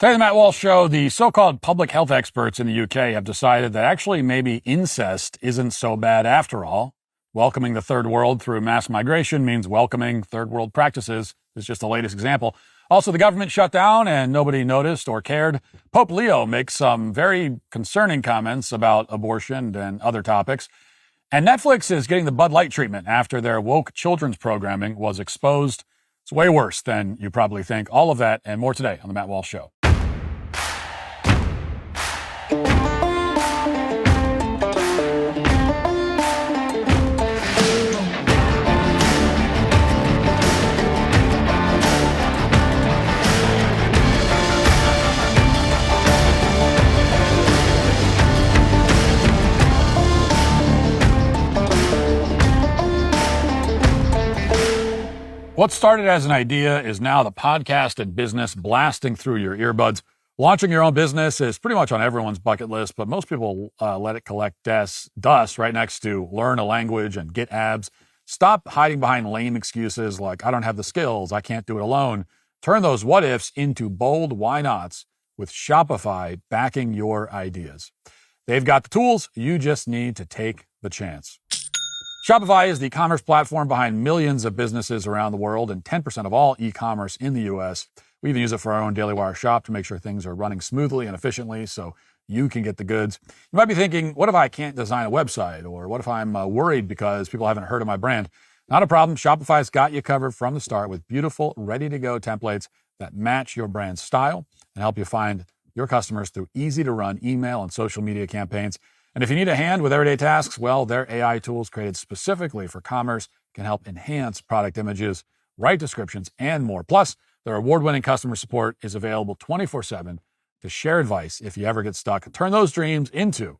Today, the Matt Walsh Show, the so-called public health experts in the UK have decided that actually maybe incest isn't so bad after all. Welcoming the third world through mass migration means welcoming third world practices. This is just the latest example. Also, the government shut down and nobody noticed or cared. Pope Leo makes some very concerning comments about abortion and other topics. And Netflix is getting the Bud Light treatment after their woke children's programming was exposed. It's way worse than you probably think. All of that and more today on the Matt Walsh Show. What started as an idea is now the podcast and business blasting through your earbuds. Launching your own business is pretty much on everyone's bucket list, but most people let it collect dust right next to learn a language and get abs. Stop hiding behind lame excuses like, I don't have the skills, I can't do it alone. Turn those what ifs into bold why nots with Shopify backing your ideas. They've got the tools, you just need to take the chance. Shopify is the commerce platform behind millions of businesses around the world and 10% of all e-commerce in the U.S. We even use it for our own Daily Wire shop to make sure things are running smoothly and efficiently so you can get the goods. You might be thinking, what if I can't design a website? Or what if I'm worried because people haven't heard of my brand? Not a problem. Shopify's got you covered from the start with beautiful, ready-to-go templates that match your brand style and help you find your customers through easy-to-run email and social media campaigns. And if you need a hand with everyday tasks, well, their AI tools created specifically for commerce can help enhance product images, write descriptions, and more. Plus, their award-winning customer support is available 24/7 to share advice if you ever get stuck. Turn those dreams into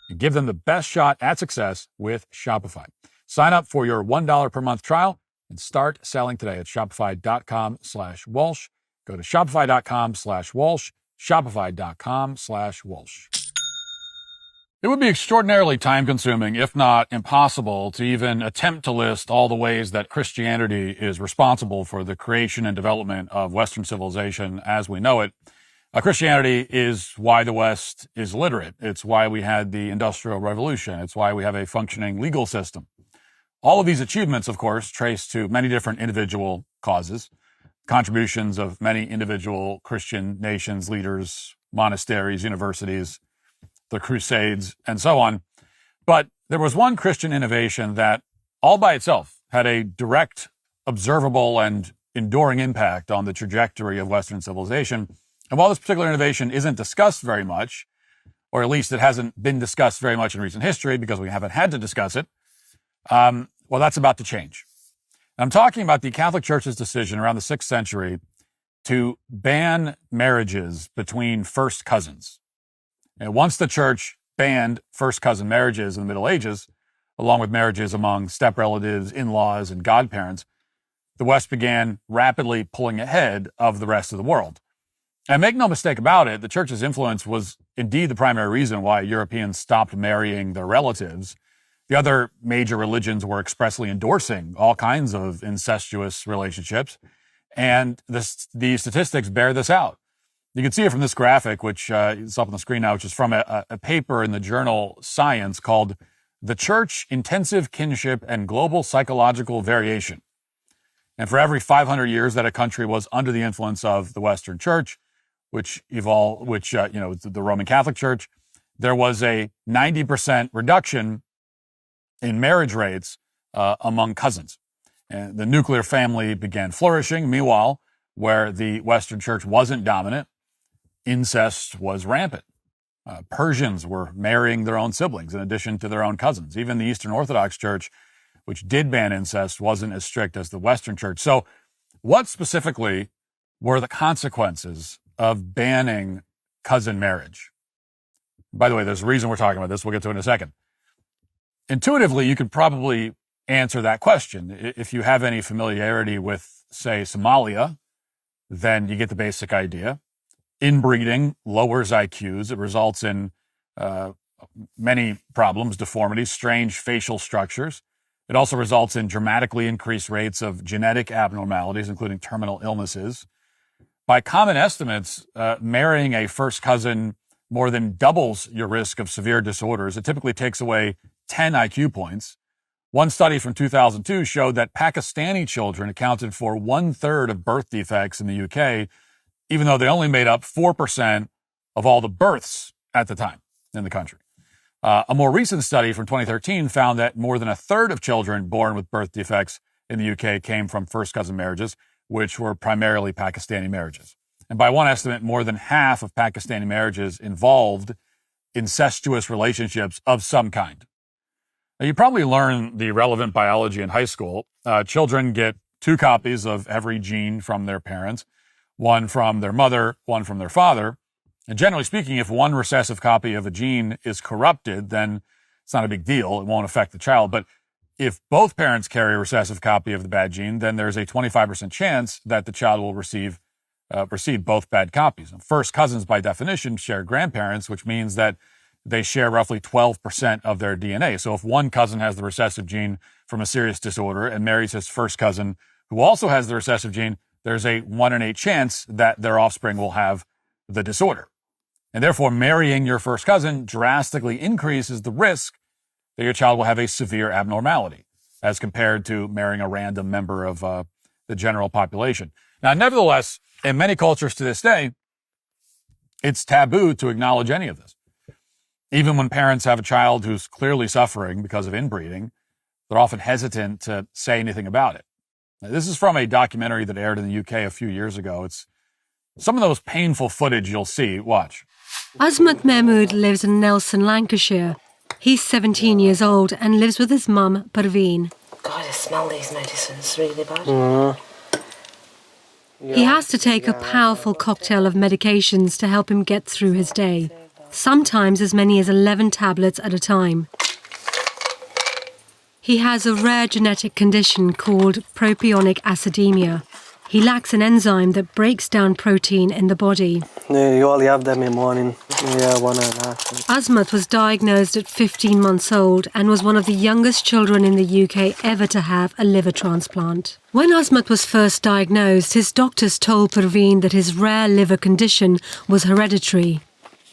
and give them the best shot at success with Shopify. Sign up for your $1 per month trial and start selling today at shopify.com/Walsh. Go to shopify.com/Walsh, shopify.com/Walsh. It would be extraordinarily time-consuming, if not impossible, to even attempt to list all the ways that Christianity is responsible for the creation and development of Western civilization as we know it. Christianity is why the West is literate. It's why we had the Industrial Revolution. It's why we have a functioning legal system. All of these achievements, of course, trace to many different individual causes, contributions of many individual Christian nations, leaders, monasteries, universities, the Crusades, and so on. But there was one Christian innovation that all by itself had a direct, observable, and enduring impact on the trajectory of Western civilization. And while this particular innovation isn't discussed very much, or at least it hasn't been discussed very much in recent history because we haven't had to discuss it, well, that's about to change. I'm talking about the Catholic Church's decision around the 6th century to ban marriages between first cousins. And once the church banned first cousin marriages in the Middle Ages, along with marriages among step-relatives, in-laws, and godparents, the West began rapidly pulling ahead of the rest of the world. And make no mistake about it, the church's influence was indeed the primary reason why Europeans stopped marrying their relatives. The other major religions were expressly endorsing all kinds of incestuous relationships, and the statistics bear this out. You can see it from this graphic, which is up on the screen now, which is from a paper in the journal Science called The Church, Intensive Kinship and Global Psychological Variation. And for every 500 years that a country was under the influence of the Western Church, the Roman Catholic Church, there was a 90% reduction in marriage rates among cousins. And the nuclear family began flourishing. Meanwhile, where the Western Church wasn't dominant, incest was rampant. Persians were marrying their own siblings in addition to their own cousins. Even the Eastern Orthodox Church, which did ban incest, wasn't as strict as the Western Church. So what specifically were the consequences of banning cousin marriage? By the way, there's a reason we're talking about this. We'll get to it in a second. Intuitively, you could probably answer that question. If you have any familiarity with, say, Somalia, then you get the basic idea. Inbreeding lowers IQs. It results in many problems, deformities, strange facial structures. It also results in dramatically increased rates of genetic abnormalities, including terminal illnesses. By common estimates, marrying a first cousin more than doubles your risk of severe disorders. It typically takes away 10 IQ points. One study from 2002 showed that Pakistani children accounted for 1/3 of birth defects in the UK, even though they only made up 4% of all the births at the time in the country. A more recent study from 2013 found that more than 1/3 of children born with birth defects in the UK came from first cousin marriages, which were primarily Pakistani marriages. And by one estimate, more than half of Pakistani marriages involved incestuous relationships of some kind. Now, you probably learn the relevant biology in high school. Children get 2 copies of every gene from their parents, one from their mother, one from their father. And generally speaking, if one recessive copy of a gene is corrupted, then it's not a big deal. It won't affect the child. But if both parents carry a recessive copy of the bad gene, then there's a 25% chance that the child will receive both bad copies. And first cousins, by definition, share grandparents, which means that they share roughly 12% of their DNA. So if one cousin has the recessive gene from a serious disorder and marries his first cousin who also has the recessive gene, there's a 1 in 8 chance that their offspring will have the disorder. And therefore, marrying your first cousin drastically increases the risk that your child will have a severe abnormality as compared to marrying a random member of the general population. Now, nevertheless, in many cultures to this day, it's taboo to acknowledge any of this. Even when parents have a child who's clearly suffering because of inbreeding, they're often hesitant to say anything about it. Now, this is from a documentary that aired in the UK a few years ago. It's some of those painful footage you'll see. Watch. Azmat Mahmood lives in Nelson, Lancashire. He's 17 years old and lives with his mum, Parveen. God, I smell these medicines really bad. He has to take a powerful cocktail of medications to help him get through his day. Sometimes as many as 11 tablets at a time. He has a rare genetic condition called propionic acidemia. He lacks an enzyme that breaks down protein in the body. Yeah, you only have them in the morning. Yeah, 1.5. Azmat was diagnosed at 15 months old and was one of the youngest children in the UK ever to have a liver transplant. When Azmat was first diagnosed, his doctors told Parveen that his rare liver condition was hereditary.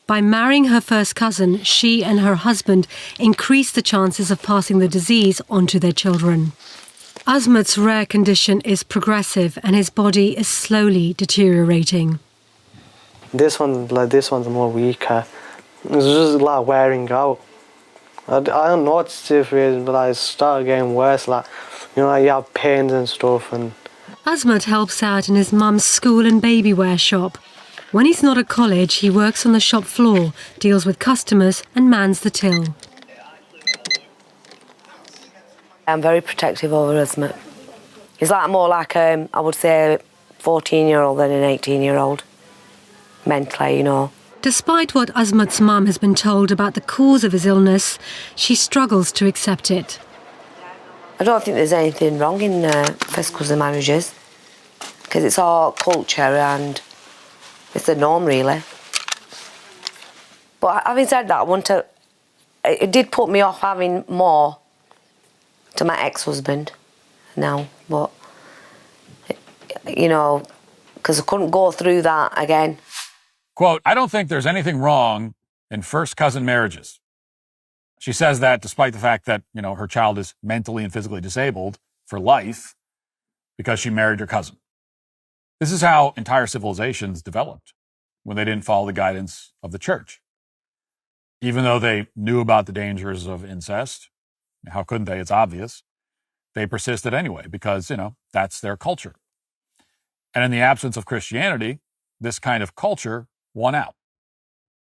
By marrying her first cousin, she and her husband increased the chances of passing the disease on to their children. Azmat's rare condition is progressive and his body is slowly deteriorating. This one's more weaker. It's just like wearing out. I don't know what to do for it, but it started getting worse. Like you have pains and stuff. And Azmat helps out in his mum's school and baby wear shop. When he's not at college, he works on the shop floor, deals with customers and mans the till. I'm very protective over Azmat. He's more like I would say, a 14-year-old than an 18-year-old. Mentally, Despite what Azmat's mum has been told about the cause of his illness, she struggles to accept it. I don't think there's anything wrong in first cousin marriages, because it's all culture and it's the norm, really. But having said that, it did put me off having more to my ex-husband now, but, because I couldn't go through that again. Quote, I don't think there's anything wrong in first cousin marriages. She says that despite the fact that, her child is mentally and physically disabled for life because she married her cousin. This is how entire civilizations developed when they didn't follow the guidance of the church. Even though they knew about the dangers of incest, how couldn't they? It's obvious. They persisted anyway because, that's their culture. And in the absence of Christianity, this kind of culture won out.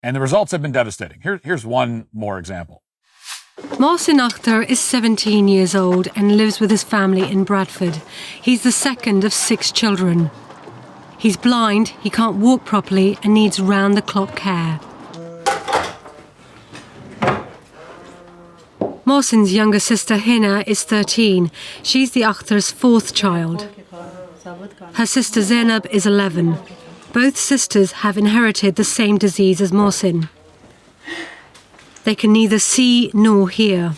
And the results have been devastating. Here's one more example. Mohsin Akhtar is 17 years old and lives with his family in Bradford. He's the second of 6 children. He's blind, he can't walk properly and needs round-the-clock care. Mohsin's younger sister Hina is 13. She's the Akhtar's 4th child. Her sister Zainab is 11. Both sisters have inherited the same disease as Mohsin. They can neither see nor hear.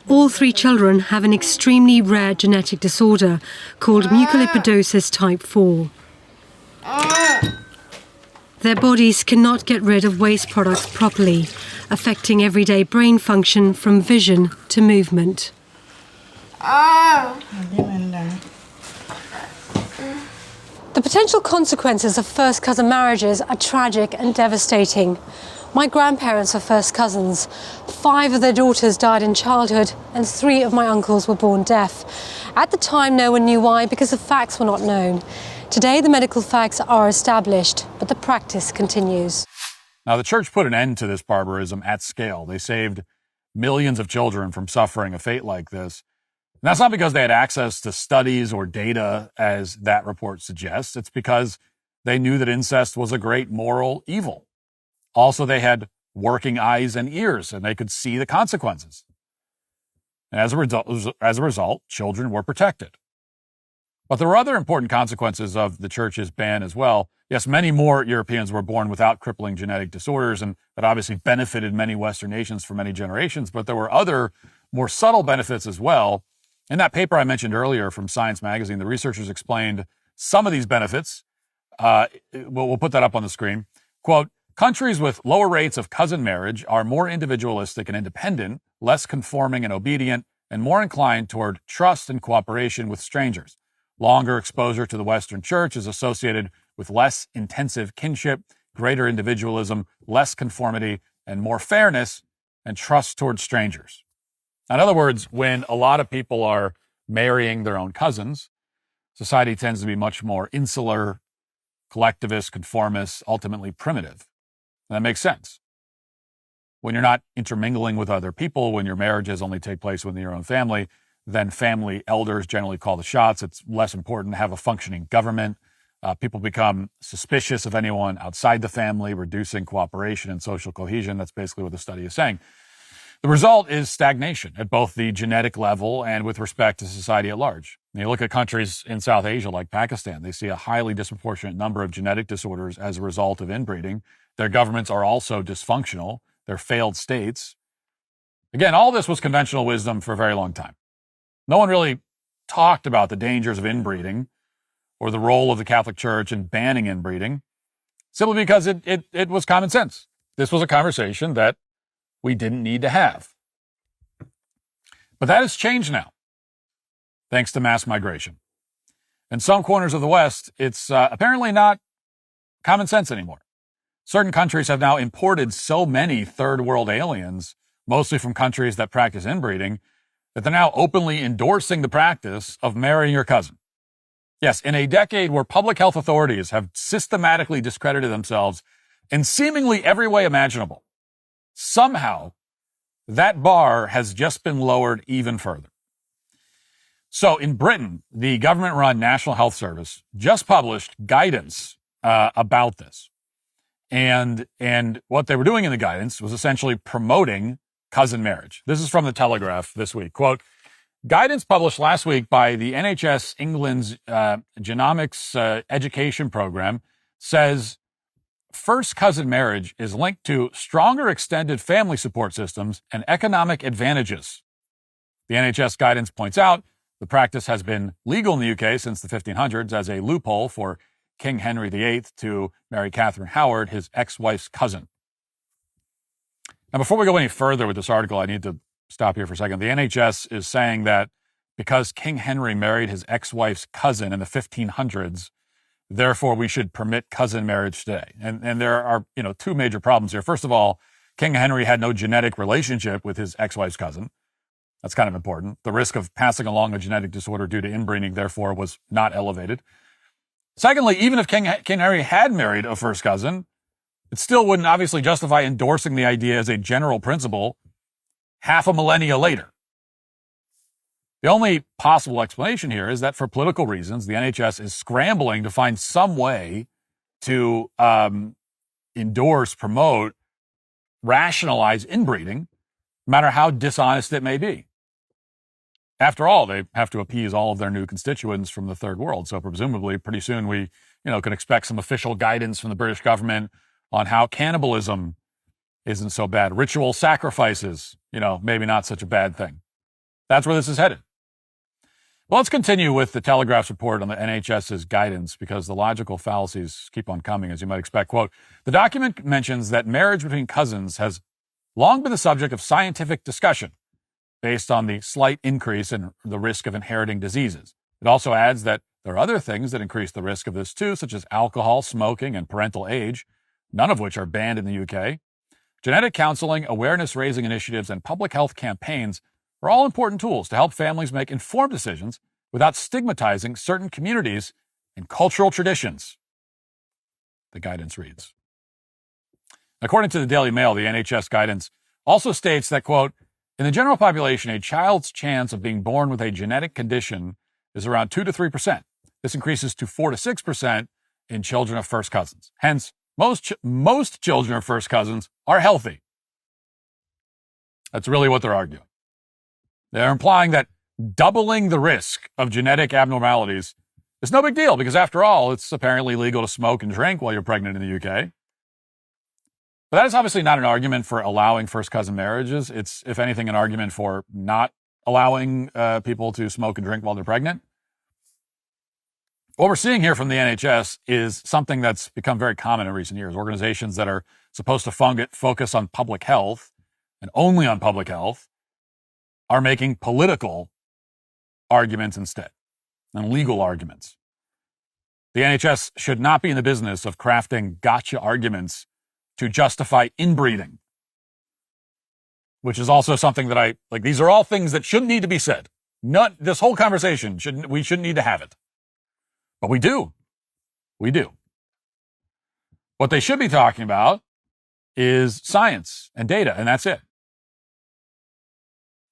All 3 children have an extremely rare genetic disorder called mucolipidosis type 4. Their bodies cannot get rid of waste products properly, affecting everyday brain function from vision to movement. The potential consequences of first cousin marriages are tragic and devastating. My grandparents were first cousins. 5 of their daughters died in childhood, and 3 of my uncles were born deaf. At the time, no one knew why, because the facts were not known. Today, the medical facts are established, but the practice continues. Now, the church put an end to this barbarism at scale. They saved millions of children from suffering a fate like this. And that's not because they had access to studies or data, as that report suggests. It's because they knew that incest was a great moral evil. Also, they had working eyes and ears, and they could see the consequences. And as a result, children were protected. But there were other important consequences of the church's ban as well. Yes, many more Europeans were born without crippling genetic disorders, and that obviously benefited many Western nations for many generations. But there were other more subtle benefits as well. In that paper I mentioned earlier from Science Magazine, the researchers explained some of these benefits. We'll put that up on the screen. Quote, countries with lower rates of cousin marriage are more individualistic and independent, less conforming and obedient, and more inclined toward trust and cooperation with strangers. Longer exposure to the Western Church is associated with less intensive kinship, greater individualism, less conformity, and more fairness and trust toward strangers. In other words, when a lot of people are marrying their own cousins, society tends to be much more insular, collectivist, conformist, ultimately primitive. And that makes sense. When you're not intermingling with other people, when your marriages only take place within your own family, then family elders generally call the shots. It's less important to have a functioning government. People become suspicious of anyone outside the family, reducing cooperation and social cohesion. That's basically what the study is saying. The result is stagnation at both the genetic level and with respect to society at large. When you look at countries in South Asia like Pakistan, they see a highly disproportionate number of genetic disorders as a result of inbreeding. Their governments are also dysfunctional. They're failed states. Again, all this was conventional wisdom for a very long time. No one really talked about the dangers of inbreeding or the role of the Catholic Church in banning inbreeding, simply because it was common sense. This was a conversation that we didn't need to have. But that has changed now, thanks to mass migration. In some corners of the West, it's apparently not common sense anymore. Certain countries have now imported so many third world aliens, mostly from countries that practice inbreeding, that they're now openly endorsing the practice of marrying your cousin. Yes, in a decade where public health authorities have systematically discredited themselves in seemingly every way imaginable, somehow that bar has just been lowered even further. So in Britain, the government-run National Health Service just published guidance about this. And what they were doing in the guidance was essentially promoting cousin marriage. This is from the Telegraph this week. Quote, guidance published last week by the NHS England's genomics education program says first cousin marriage is linked to stronger extended family support systems and economic advantages. The NHS guidance points out the practice has been legal in the UK since the 1500s as a loophole for King Henry VIII to marry Catherine Howard, his ex-wife's cousin. Now, before we go any further with this article, I need to stop here for a second. The NHS is saying that because King Henry married his ex-wife's cousin in the 1500s, therefore we should permit cousin marriage today. And there are, two major problems here. First of all, King Henry had no genetic relationship with his ex-wife's cousin. That's kind of important. The risk of passing along a genetic disorder due to inbreeding, therefore, was not elevated. Secondly, even if King Henry had married a first cousin, it still wouldn't obviously justify endorsing the idea as a general principle half a millennia later. The only possible explanation here is that for political reasons, the NHS is scrambling to find some way to endorse, promote, rationalize inbreeding, no matter how dishonest it may be. After all, they have to appease all of their new constituents from the third world. So presumably, pretty soon we, can expect some official guidance from the British government on how cannibalism isn't so bad. Ritual sacrifices, maybe not such a bad thing. That's where this is headed. Well, let's continue with the Telegraph's report on the NHS's guidance because the logical fallacies keep on coming, as you might expect. Quote, the document mentions that marriage between cousins has long been the subject of scientific discussion based on the slight increase in the risk of inheriting diseases. It also adds that there are other things that increase the risk of this too, such as alcohol, smoking, and parental age, none of which are banned in the UK. Genetic counseling, awareness-raising initiatives, and public health campaigns are all important tools to help families make informed decisions without stigmatizing certain communities and cultural traditions, the guidance reads. According to the Daily Mail, the NHS guidance also states that, quote, in the general population, a child's chance of being born with a genetic condition is around 2 to 3%. This increases to 4 to 6% in children of first cousins. Hence, most children of first cousins are healthy. That's really what they're arguing. They're implying that doubling the risk of genetic abnormalities is no big deal because, after all, it's apparently legal to smoke and drink while you're pregnant in the UK. But that is obviously not an argument for allowing first cousin marriages. It's, if anything, an argument for not allowing people to smoke and drink while they're pregnant. What we're seeing here from the NHS is something that's become very common in recent years. Organizations that are supposed to focus on public health and only on public health are making political arguments instead and legal arguments. The NHS should not be in the business of crafting gotcha arguments to justify inbreeding, which is also something that these are all things that shouldn't need to be said. This whole conversation, we shouldn't need to have it. But we do. We do. What they should be talking about is science and data, and that's it.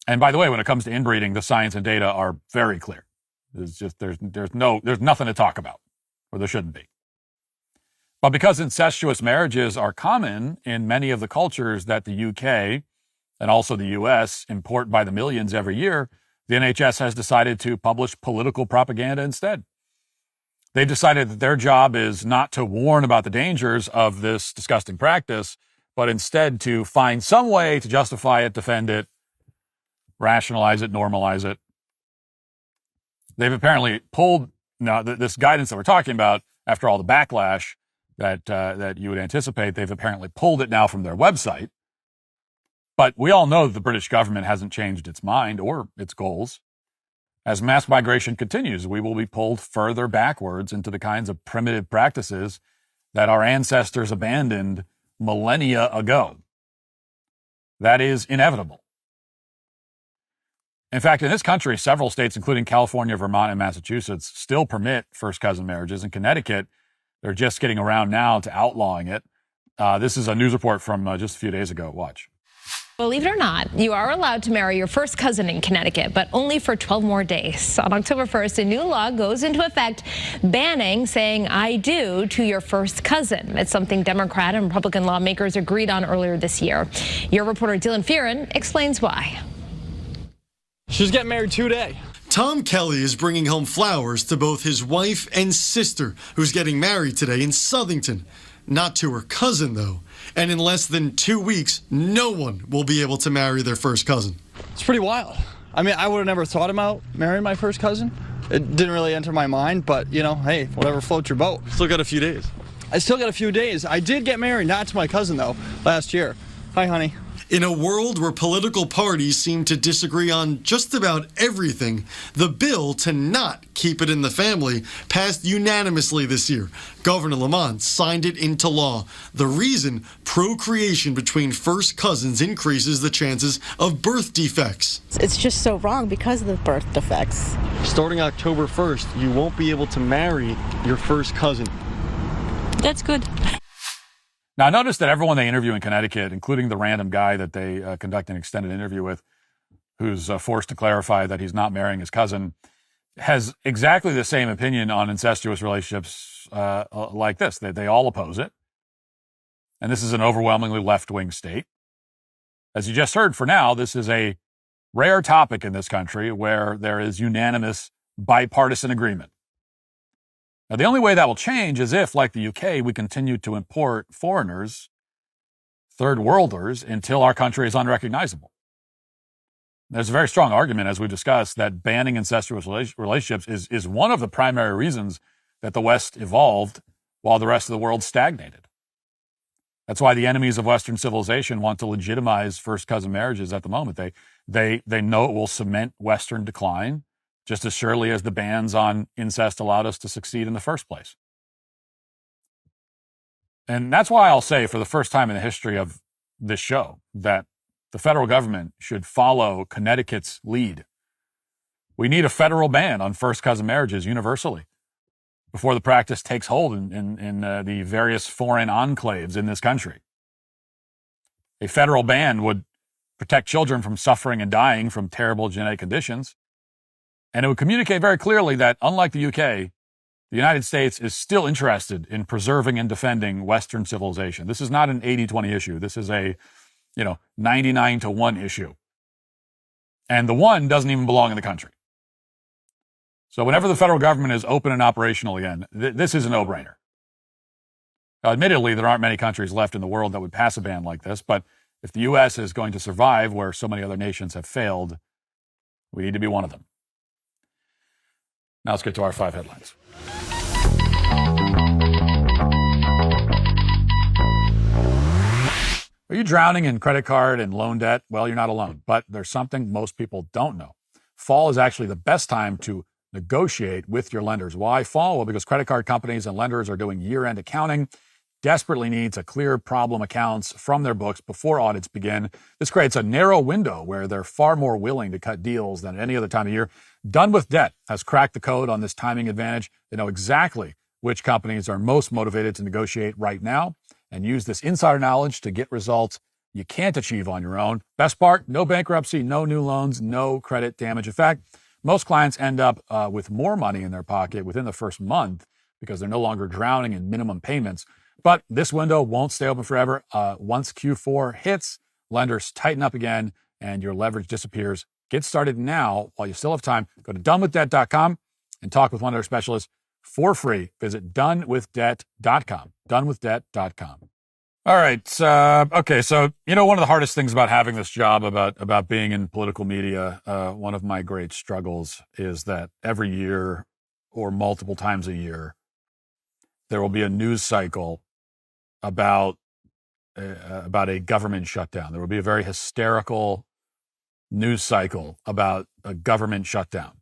And by the way, when it comes to inbreeding, the science and data are very clear. There's nothing to talk about, or there shouldn't be. But because incestuous marriages are common in many of the cultures that the UK and also the US import by the millions every year, the NHS has decided to publish political propaganda instead. They've decided that their job is not to warn about the dangers of this disgusting practice, but instead to find some way to justify it, defend it, rationalize it, normalize it. They've apparently pulled this guidance that we're talking about after all the backlash that you would anticipate. They've apparently pulled it now from their website. But we all know that the British government hasn't changed its mind or its goals. As mass migration continues, we will be pulled further backwards into the kinds of primitive practices that our ancestors abandoned millennia ago. That is inevitable. In fact, in this country, several states, including California, Vermont, and Massachusetts, still permit first cousin marriages. In Connecticut, they're just getting around now to outlawing it. This is a news report from just a few days ago. Watch. Believe it or not, you are allowed to marry your first cousin in Connecticut, but only for 12 more days. On October 1st, a new law goes into effect banning saying I do to your first cousin. It's something Democrat and Republican lawmakers agreed on earlier this year. Your reporter Dylan Fearon explains why. She's getting married today. Tom Kelly is bringing home flowers to both his wife and sister, who's getting married today in Southington. Not to her cousin, though. And in less than 2 weeks, no one will be able to marry their first cousin. It's pretty wild. I mean, I would have never thought about marrying my first cousin. It didn't really enter my mind, but, you know, hey, whatever floats your boat. Still got a few days. I still got a few days. I did get married, not to my cousin, though, last year. Hi, honey. In a world where political parties seem to disagree on just about everything, the bill to not keep it in the family passed unanimously this year. Governor Lamont signed it into law. The reason, procreation between first cousins increases the chances of birth defects. It's just so wrong because of the birth defects. Starting October 1st, you won't be able to marry your first cousin. That's good. Now, notice that everyone they interview in Connecticut, including the random guy that they conduct an extended interview with, who's forced to clarify that he's not marrying his cousin, has exactly the same opinion on incestuous relationships like this. They all oppose it. And this is an overwhelmingly left-wing state. As you just heard, for now, this is a rare topic in this country where there is unanimous bipartisan agreement. Now, the only way that will change is if, like the UK, we continue to import foreigners, third worlders, until our country is unrecognizable. There's a very strong argument, as we discussed, that banning incestuous relationships is one of the primary reasons that the West evolved while the rest of the world stagnated. That's why the enemies of Western civilization want to legitimize first cousin marriages at the moment. They know it will cement Western decline just as surely as the bans on incest allowed us to succeed in the first place. And that's why I'll say, for the first time in the history of this show, that the federal government should follow Connecticut's lead. We need a federal ban on first cousin marriages universally before the practice takes hold in the various foreign enclaves in this country. A federal ban would protect children from suffering and dying from terrible genetic conditions, and it would communicate very clearly that, unlike the UK, the United States is still interested in preserving and defending Western civilization. This is not an 80-20 issue. This is a 99-1 issue. And the one doesn't even belong in the country. So whenever the federal government is open and operational again, this is a no-brainer. Admittedly, there aren't many countries left in the world that would pass a ban like this, but if the U.S. is going to survive where so many other nations have failed, we need to be one of them. Now let's get to our 5 headlines. Are you drowning in credit card and loan debt? Well, you're not alone, but there's something most people don't know. Fall is actually the best time to negotiate with your lenders. Why fall? Well, because credit card companies and lenders are doing year-end accounting, desperately need to clear problem accounts from their books before audits begin. This creates a narrow window where they're far more willing to cut deals than any other time of year. Done with Debt has cracked the code on this timing advantage. They know exactly which companies are most motivated to negotiate right now and use this insider knowledge to get results you can't achieve on your own. Best part, no bankruptcy, no new loans, no credit damage. In fact, most clients end up with more money in their pocket within the first month because they're no longer drowning in minimum payments. But this window won't stay open forever. Once Q4 hits, lenders tighten up again and your leverage disappears. Get started now while you still have time. Go to donewithdebt.com and talk with one of their specialists for free. Visit donewithdebt.com. Donewithdebt.com. All right. Okay. So, one of the hardest things about having this job, about being in political media, one of my great struggles is that every year or multiple times a year, there will be a news cycle about a government shutdown. There will be a very hysterical news cycle about a government shutdown,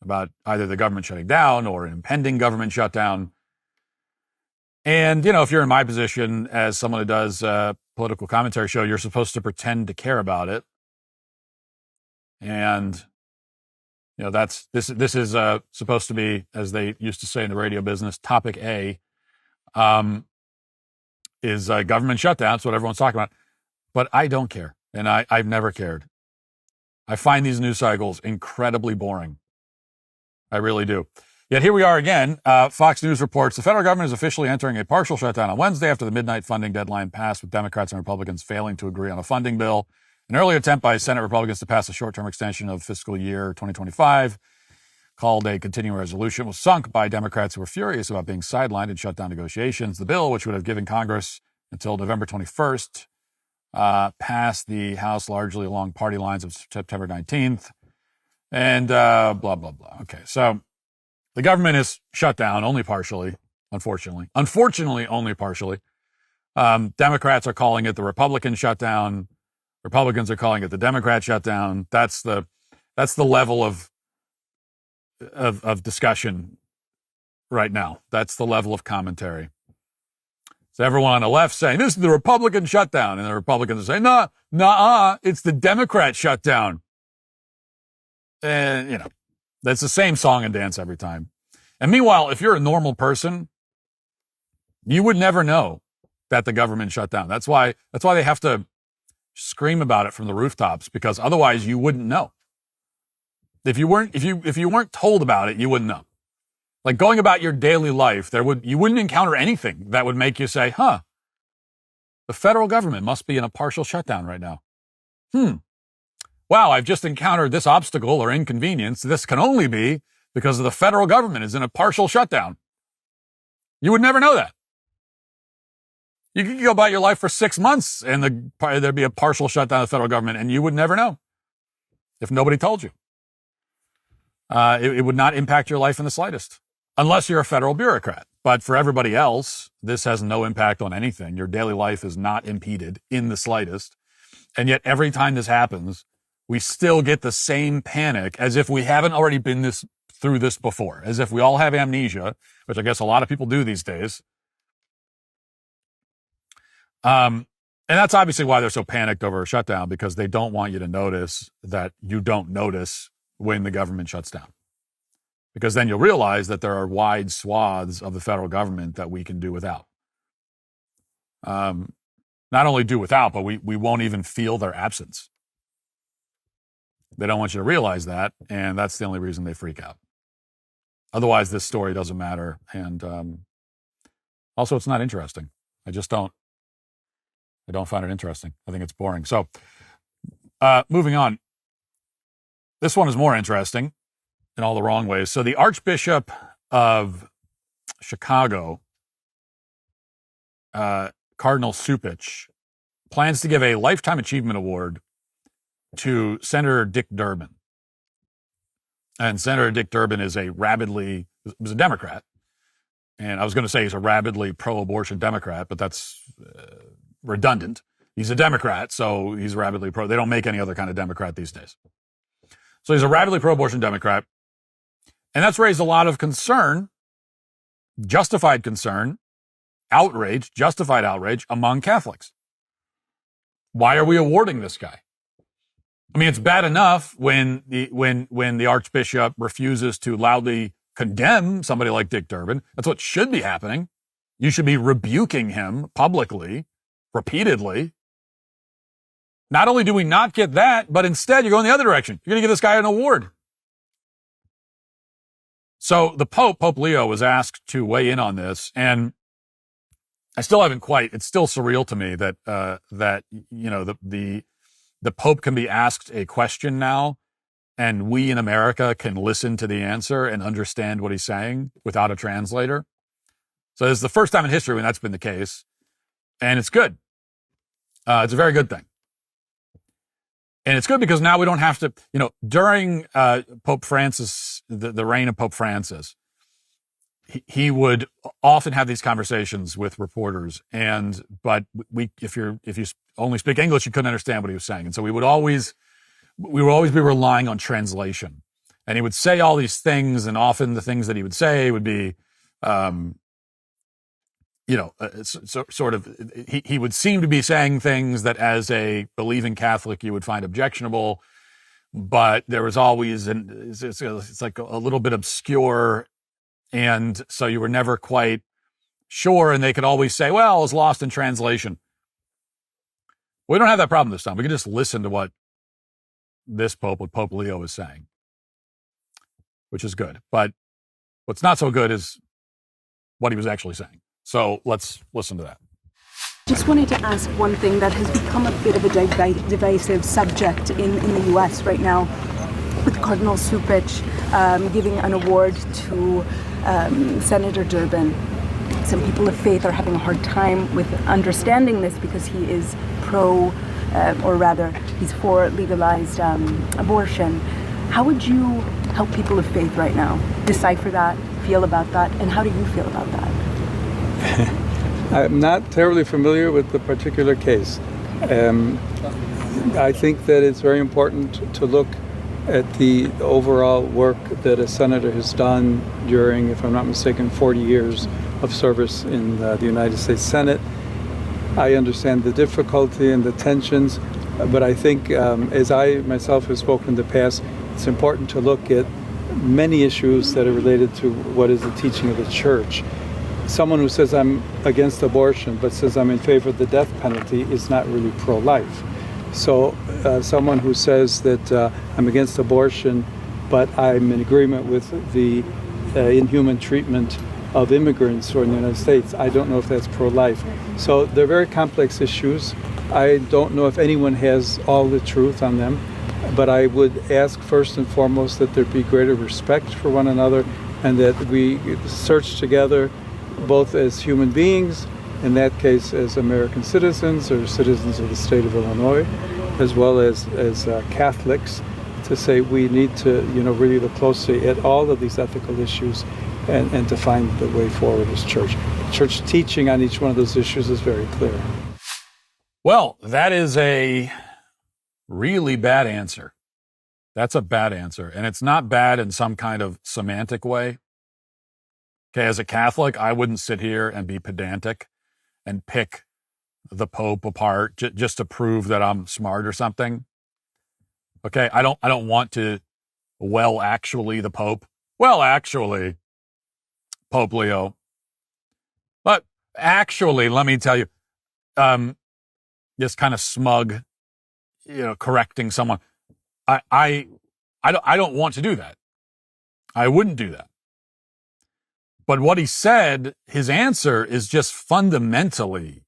about either the government shutting down or an impending government shutdown. And, if you're in my position as someone who does a political commentary show, you're supposed to pretend to care about it. And, this is supposed to be, as they used to say in the radio business, topic A, is government shutdown. That's what everyone's talking about. But I don't care. And I've never cared. I find these news cycles incredibly boring. I really do. Yet here we are again. Fox News reports the federal government is officially entering a partial shutdown on Wednesday after the midnight funding deadline passed, with Democrats and Republicans failing to agree on a funding bill. An earlier attempt by Senate Republicans to pass a short-term extension of fiscal year 2025, called a continuing resolution, was sunk by Democrats who were furious about being sidelined in shutdown negotiations. The bill, which would have given Congress until November 21st, passed the House largely along party lines of September 19th, and blah, blah, blah. Okay, so the government is shut down only partially, unfortunately. Unfortunately, only partially. Democrats are calling it the Republican shutdown. Republicans are calling it the Democrat shutdown. That's the level of discussion right now. That's the level of commentary. So everyone on the left saying, this is the Republican shutdown. And the Republicans are saying, nah, it's the Democrat shutdown. And, that's the same song and dance every time. And meanwhile, if you're a normal person, you would never know that the government shut down. That's why they have to scream about it from the rooftops, because otherwise you wouldn't know. If you weren't told about it, you wouldn't know. Like going about your daily life, you wouldn't encounter anything that would make you say, the federal government must be in a partial shutdown right now. Wow, I've just encountered this obstacle or inconvenience. This can only be because the federal government is in a partial shutdown. You would never know that. You could go about your life for 6 months and there'd be a partial shutdown of the federal government and you would never know. if nobody told you. It would not impact your life in the slightest, unless you're a federal bureaucrat. But for everybody else, this has no impact on anything. Your daily life is not impeded in the slightest. And yet every time this happens, we still get the same panic as if we haven't already been through this before, as if we all have amnesia, which I guess a lot of people do these days. And that's obviously why they're so panicked over a shutdown, because they don't want you to notice that you don't notice when the government shuts down. Because then you'll realize that there are wide swaths of the federal government that we can do without. Not only do without, but we won't even feel their absence. They don't want you to realize that, and that's the only reason they freak out. Otherwise, this story doesn't matter, and also it's not interesting. I don't find it interesting. I think it's boring. So, moving on. This one is more interesting in all the wrong ways. So the Archbishop of Chicago, Cardinal Cupich, plans to give a Lifetime Achievement Award to Senator Dick Durbin. And Senator Dick Durbin was a Democrat. And I was going to say he's a rabidly pro-abortion Democrat, but that's redundant. He's a Democrat, so he's rabidly pro. They don't make any other kind of Democrat these days. So he's a rabidly pro-abortion Democrat. And that's raised a lot of concern, justified concern, outrage, justified outrage among Catholics. Why are we awarding this guy? I mean, it's bad enough when the Archbishop refuses to loudly condemn somebody like Dick Durbin. That's what should be happening. You should be rebuking him publicly, repeatedly. Not only do we not get that, but instead you're going the other direction. You're going to give this guy an award. So the Pope Leo, was asked to weigh in on this, and I still haven't it's still surreal to me that the Pope can be asked a question now, and we in America can listen to the answer and understand what he's saying without a translator. So this is the first time in history when that's been the case, and it's good. It's a very good thing. And it's good because now we don't have to, during Pope Francis, the reign of Pope Francis, he would often have these conversations with reporters, but if you only speak English, you couldn't understand what he was saying. And so we would always be relying on translation. And he would say all these things, and often the things that he would say would be, he would seem to be saying things that as a believing Catholic you would find objectionable, but there was always, it's like a little bit obscure, and so you were never quite sure, and they could always say, well, it's lost in translation. We don't have that problem this time. We can just listen to what Pope Leo is saying, which is good. But what's not so good is what he was actually saying. So let's listen to that. Just wanted to ask one thing that has become a bit of a divisive subject in the U.S. right now, with Cardinal Cupich giving an award to Senator Durbin. Some people of faith are having a hard time with understanding this because he is he's for legalized abortion. How would you help people of faith right now decipher that, feel about that, and how do you feel about that? I'm not terribly familiar with the particular case. I think that it's very important to look at the overall work that a senator has done during, if I'm not mistaken, 40 years of service in the United States Senate. I understand the difficulty and the tensions, but I think, as I myself have spoken in the past, it's important to look at many issues that are related to what is the teaching of the church. Someone who says I'm against abortion but says I'm in favor of the death penalty is not really pro-life. So someone who says that I'm against abortion but I'm in agreement with the inhuman treatment of immigrants who are in the United States, I don't know if that's pro-life. So they're very complex issues. I don't know if anyone has all the truth on them, but I would ask first and foremost that there be greater respect for one another and that we search together both as human beings, in that case as American citizens or citizens of the state of Illinois, as well as Catholics, to say we need to, really look closely at all of these ethical issues and to find the way forward as church. Church teaching on each one of those issues is very clear. Well, that is a really bad answer. That's a bad answer. And it's not bad in some kind of semantic way. Okay, as a Catholic, I wouldn't sit here and be pedantic and pick the Pope apart just to prove that I'm smart or something. Okay, I don't want to, actually the Pope. Well, actually, Pope Leo. But actually, let me tell you, just kind of smug, correcting someone. I don't want to do that. I wouldn't do that. But what he said, his answer is just fundamentally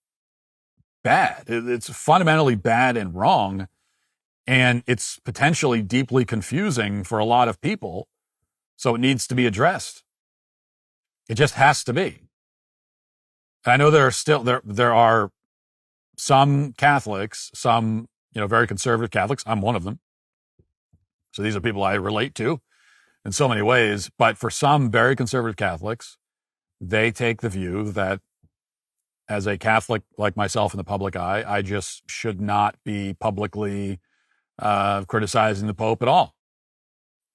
bad. It's fundamentally bad and wrong. And it's potentially deeply confusing for a lot of people. So it needs to be addressed. It just has to be. And I know there are some Catholics, some, very conservative Catholics. I'm one of them. So these are people I relate to in so many ways. But for some very conservative Catholics, they take the view that as a Catholic like myself in the public eye, I just should not be publicly criticizing the Pope at all.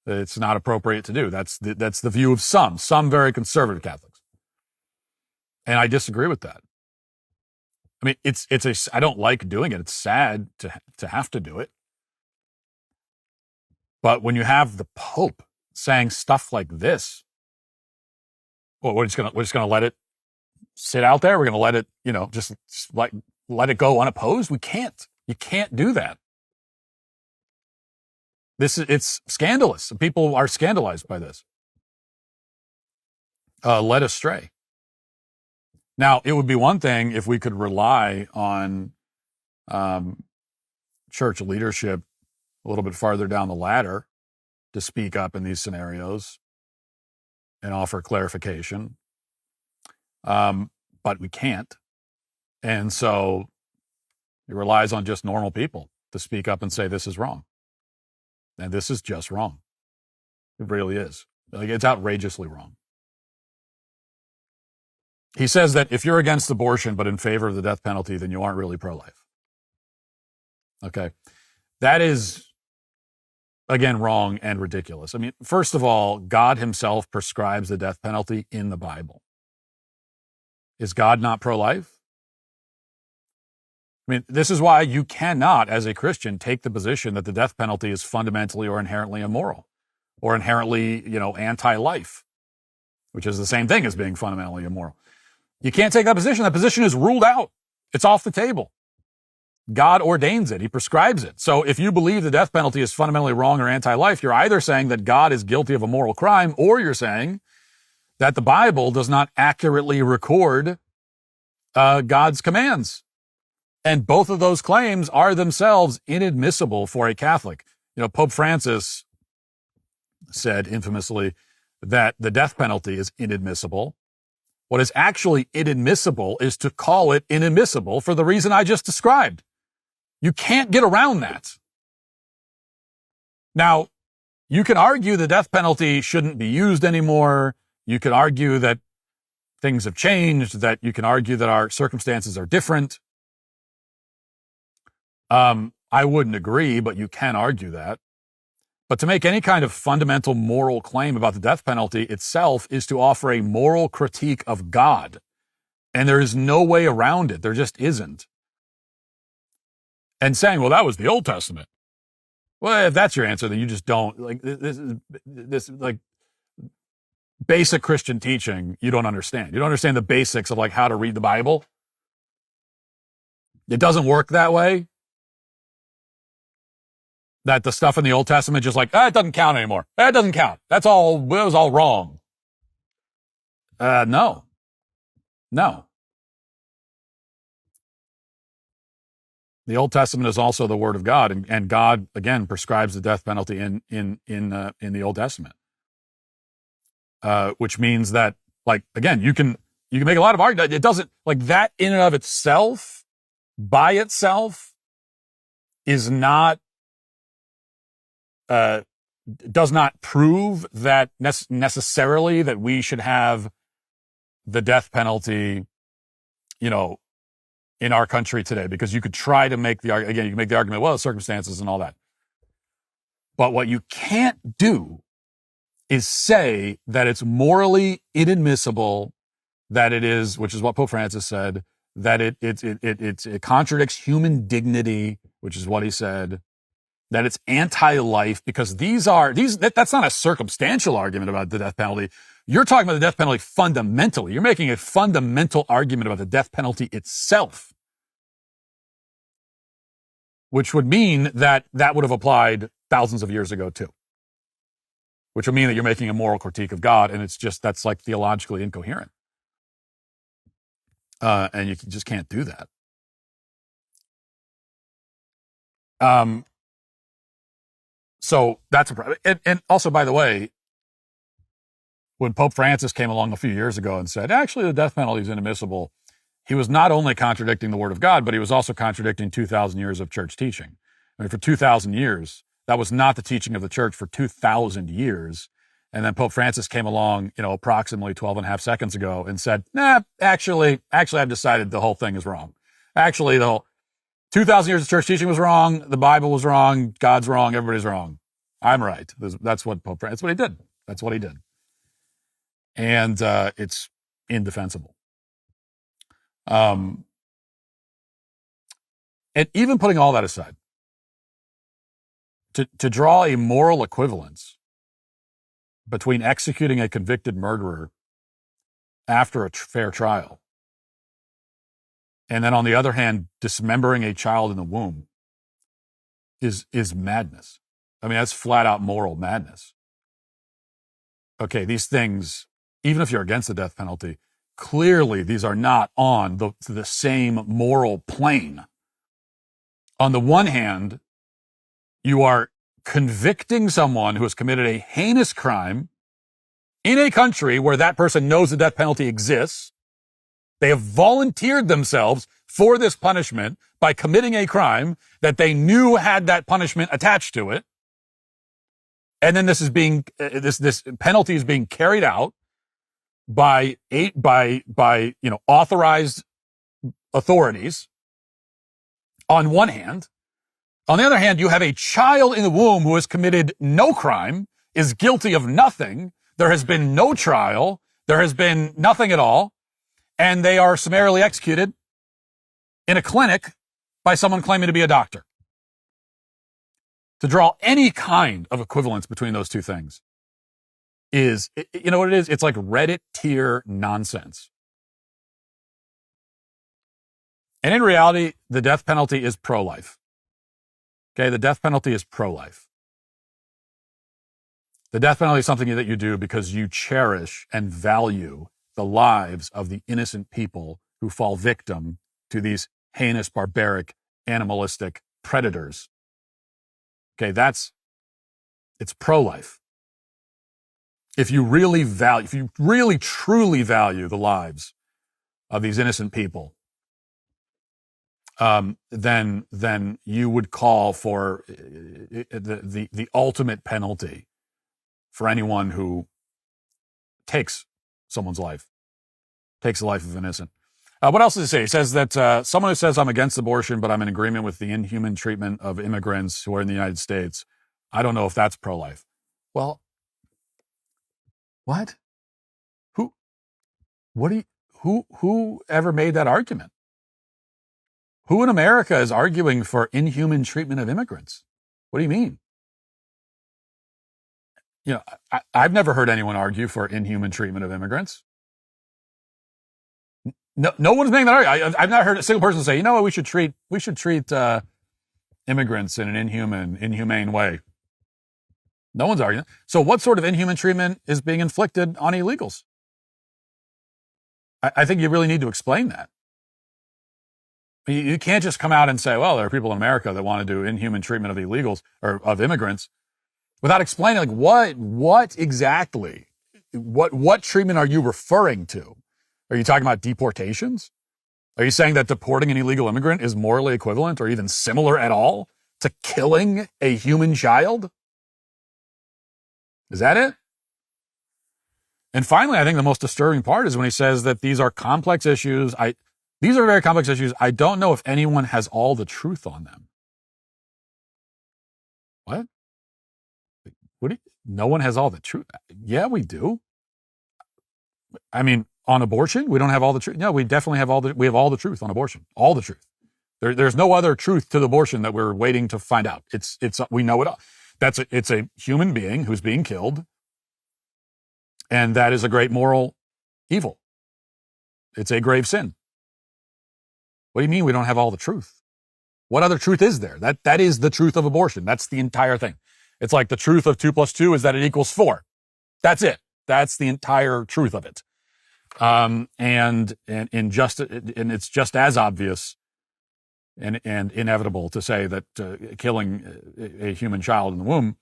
It's not appropriate to do. That's the view of some very conservative Catholics. And I disagree with that. I mean, I don't like doing it. It's sad to have to do it. But when you have the Pope saying stuff like this, well, we're just gonna let it sit out there. We're gonna let it, just let it go unopposed. We can't. You can't do that. It's scandalous. People are scandalized by this. Led astray. Now, it would be one thing if we could rely on church leadership a little bit farther down the ladder to speak up in these scenarios and offer clarification. But we can't. And so it relies on just normal people to speak up and say, this is wrong. And this is just wrong. It really is. It's outrageously wrong. He says that if you're against abortion but in favor of the death penalty, then you aren't really pro-life. Okay. That is, again, wrong and ridiculous. I mean, first of all, God himself prescribes the death penalty in the Bible. Is God not pro-life? I mean, this is why you cannot, as a Christian, take the position that the death penalty is fundamentally or inherently immoral or inherently, anti-life, which is the same thing as being fundamentally immoral. You can't take that position. That position is ruled out. It's off the table. God ordains it. He prescribes it. So if you believe the death penalty is fundamentally wrong or anti-life, you're either saying that God is guilty of a moral crime, or you're saying that the Bible does not accurately record God's commands. And both of those claims are themselves inadmissible for a Catholic. Pope Francis said infamously that the death penalty is inadmissible. What is actually inadmissible is to call it inadmissible for the reason I just described. You can't get around that. Now, you can argue the death penalty shouldn't be used anymore. You can argue that things have changed, that you can argue that our circumstances are different. I wouldn't agree, but you can argue that. But to make any kind of fundamental moral claim about the death penalty itself is to offer a moral critique of God. And there is no way around it. There just isn't. And saying, well, that was the Old Testament. Well, if that's your answer, then you just don't. This basic Christian teaching, you don't understand. You don't understand the basics of how to read the Bible. It doesn't work that way. That the stuff in the Old Testament just it doesn't count anymore. It doesn't count. It was all wrong. No. The Old Testament is also the Word of God, and God again prescribes the death penalty in the Old Testament, which means that again you can make a lot of arguments. It doesn't that in and of itself, by itself, is not does not prove that necessarily that we should have the death penalty, in our country today, because you could try to make you can make the argument, well, circumstances and all that. But what you can't do is say that it's morally inadmissible, that it is, which is what Pope Francis said, that it contradicts human dignity, which is what he said, that it's anti-life, because that's not a circumstantial argument about the death penalty. You're talking about the death penalty fundamentally. You're making a fundamental argument about the death penalty itself, which would mean that would have applied thousands of years ago too, which would mean that you're making a moral critique of God, and that's like theologically incoherent. And you just can't do that. So that's a problem. And also, by the way, when Pope Francis came along a few years ago and said, actually, the death penalty is inadmissible, he was not only contradicting the word of God, but he was also contradicting 2,000 years of church teaching. I mean, for 2,000 years, that was not the teaching of the church for 2,000 years. And then Pope Francis came along, approximately 12 and a half seconds ago and said, actually, I've decided the whole thing is wrong. Actually, the whole 2,000 years of church teaching was wrong. The Bible was wrong. God's wrong. Everybody's wrong. I'm right. That's what Pope Francis, that's what he did. That's what he did. And it's indefensible. And even putting all that aside, to draw a moral equivalence between executing a convicted murderer after a fair trial, and then on the other hand, dismembering a child in the womb is madness. I mean, that's flat out moral madness. Okay, these things, even if you're against the death penalty, clearly these are not on the same moral plane. On the one hand, you are convicting someone who has committed a heinous crime in a country where that person knows the death penalty exists. They have volunteered themselves for this punishment by committing a crime that they knew had that punishment attached to it. And then this penalty is being carried out by authorized authorities on one hand. On the other hand, you have a child in the womb who has committed no crime, is guilty of nothing. There has been no trial. There has been nothing at all. And they are summarily executed in a clinic by someone claiming to be a doctor. To draw any kind of equivalence between those two things is, you know what it is? It's like Reddit tier nonsense. And in reality, the death penalty is pro-life. Okay, the death penalty is pro-life. The death penalty is something that you do because you cherish and value the lives of the innocent people who fall victim to these heinous, barbaric, animalistic predators. Okay, it's pro-life. If you really truly value the lives of these innocent people, then you would call for the ultimate penalty for anyone who takes someone's life, takes the life of an innocent. What else does he say? He says that someone who says I'm against abortion, but I'm in agreement with the inhuman treatment of immigrants who are in the United States, I don't know if that's pro-life. Well, what? Who ever made that argument? Who in America is arguing for inhuman treatment of immigrants? What do you mean? I've never heard anyone argue for inhuman treatment of immigrants. No one's making that argument. I've not heard a single person say, you know what, we should treat immigrants in an inhumane way. No one's arguing. So what sort of inhuman treatment is being inflicted on illegals? I think you really need to explain that. You can't just come out and say, well, there are people in America that want to do inhuman treatment of illegals or of immigrants without explaining what exactly, what treatment are you referring to? Are you talking about deportations? Are you saying that deporting an illegal immigrant is morally equivalent or even similar at all to killing a human child? Is that it? And finally, I think the most disturbing part is when he says that these are complex issues. These are very complex issues. I don't know if anyone has all the truth on them. What? No one has all the truth? Yeah, we do. I mean, on abortion, we don't have all the truth. No, we definitely have we have all the truth on abortion. All the truth. There's no other truth to the abortion that we're waiting to find out. We know it all. It's a human being who's being killed. And that is a great moral evil. It's a grave sin. What do you mean we don't have all the truth? What other truth is there? That is the truth of abortion. That's the entire thing. It's like the truth of 2 + 2 is that it equals 4. That's it. That's the entire truth of it. And it's just as obvious and inevitable to say that killing a human child in the womb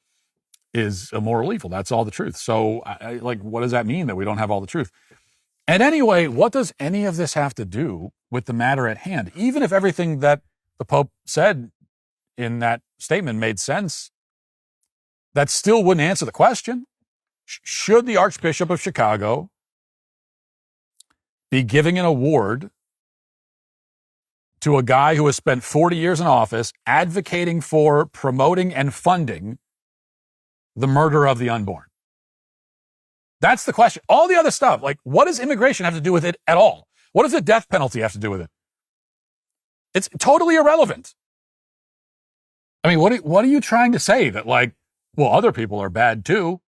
is a moral evil. That's all the truth. So, what does that mean that we don't have all the truth? And anyway, what does any of this have to do with the matter at hand? Even if everything that the Pope said in that statement made sense, that still wouldn't answer the question. Should the Archbishop of Chicago be giving an award to a guy who has spent 40 years in office advocating for, promoting, and funding the murder of the unborn? That's the question. All the other stuff, what does immigration have to do with it at all? What does the death penalty have to do with it? It's totally irrelevant. I mean, what are you trying to say? That other people are bad too?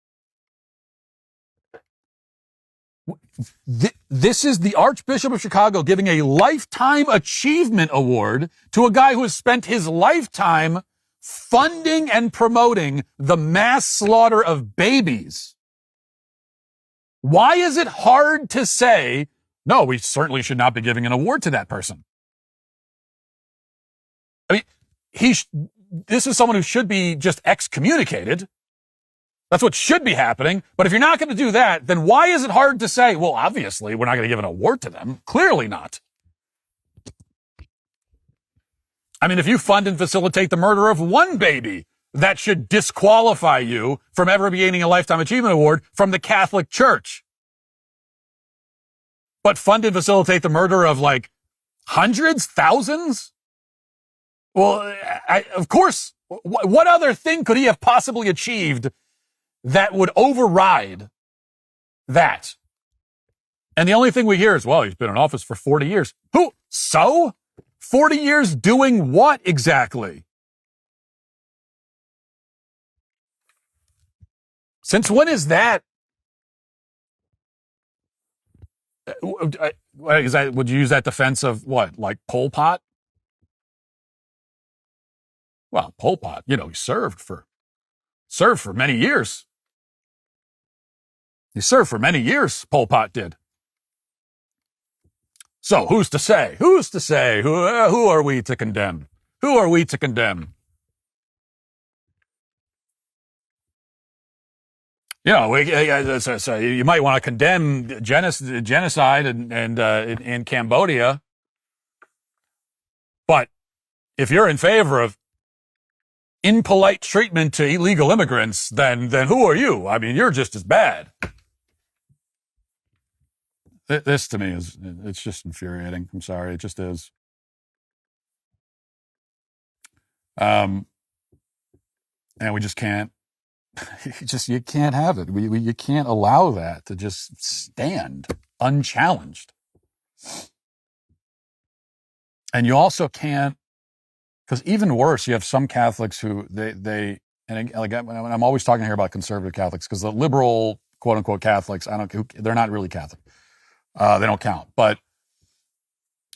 This is the Archbishop of Chicago giving a Lifetime Achievement Award to a guy who has spent his lifetime funding and promoting the mass slaughter of babies. Why is it hard to say, no, we certainly should not be giving an award to that person? I mean, this is someone who should be just excommunicated. That's what should be happening. But if you're not going to do that, then why is it hard to say, well, obviously, we're not going to give an award to them? Clearly not. I mean, if you fund and facilitate the murder of one baby, that should disqualify you from ever gaining a Lifetime Achievement Award from the Catholic Church. But fund and facilitate the murder of hundreds, thousands? Well, of course, what other thing could he have possibly achieved that would override that? And the only thing we hear is, well, he's been in office for 40 years. Who? So? 40 years doing what exactly? Since when is that? Would you use that defense of what? Like Pol Pot? Well, Pol Pot, he served for many years. He served for many years, Pol Pot did. So who's to say? Who's to say? Who are we to condemn? Who are we to condemn? So you might want to condemn genocide in Cambodia, but if you're in favor of impolite treatment to illegal immigrants, then who are you? I mean, you're just as bad. This to me it's just infuriating. I'm sorry, it just is. And we just can't. You can't have it. You can't allow that to just stand unchallenged. And you also can't, because even worse, you have some Catholics who I'm always talking here about conservative Catholics, because the liberal quote unquote Catholics, they're not really Catholic. They don't count. But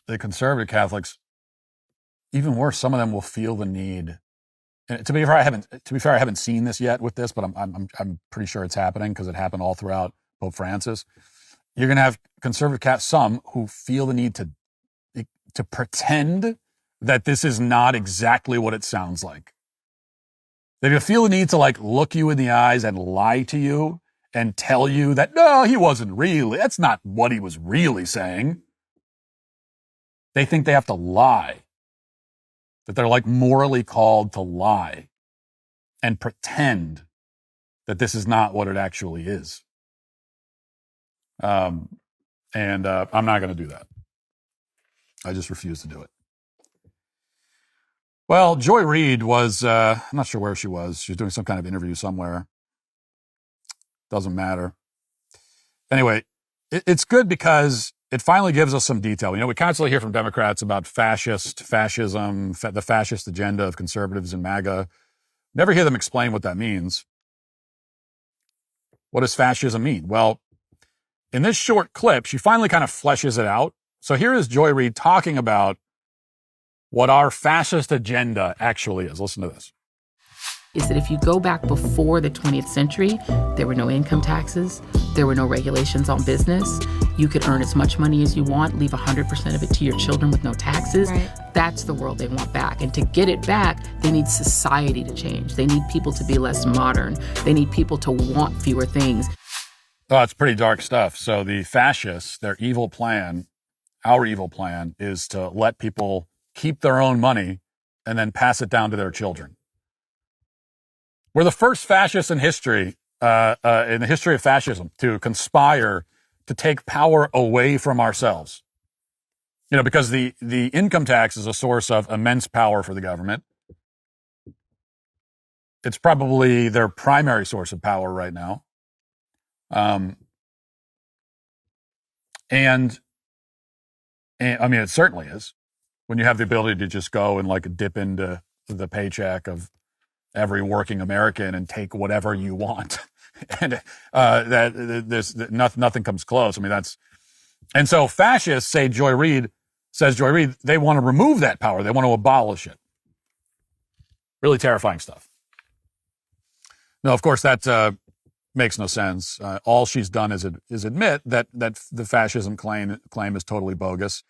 the conservative Catholics, even worse, some of them will feel the need. And to be fair, I haven't seen this yet with this, but I'm pretty sure it's happening because it happened all throughout Pope Francis. You're going to have conservative Catholics, some who feel the need to pretend that this is not exactly what it sounds like. They're going to feel the need to look you in the eyes and lie to you and tell you that, no, he wasn't really, that's not what he was really saying. They think they have to lie. That they're morally called to lie and pretend that this is not what it actually is. And I'm not going to do that. I just refuse to do it. Well, Joy Reid was, I'm not sure where she was. She was doing some kind of interview somewhere. Doesn't matter. Anyway, it's good because it finally gives us some detail. We constantly hear from Democrats about fascism, the fascist agenda of conservatives and MAGA. Never hear them explain what that means. What does fascism mean? Well, in this short clip, she finally kind of fleshes it out. So here is Joy Reid talking about what our fascist agenda actually is. Listen to this. Is that if you go back before the 20th century, there were no income taxes, there were no regulations on business. You could earn as much money as you want, leave 100% of it to your children with no taxes. Right. That's the world they want back. And to get it back, they need society to change. They need people to be less modern. They need people to want fewer things. Oh, it's pretty dark stuff. So the fascists, their evil plan, our evil plan, is to let people keep their own money and then pass it down to their children. We're the first fascists in history, in the history of fascism, to conspire to take power away from ourselves. Because the income tax is a source of immense power for the government. It's probably their primary source of power right now. And I mean, it certainly is. When you have the ability to just go and dip into the paycheck of every working American and take whatever you want, and nothing comes close. I mean, and so fascists says Joy Reid, they want to remove that power. They want to abolish it. Really terrifying stuff. No, of course that makes no sense. All she's done is admit that the fascism claim is totally bogus.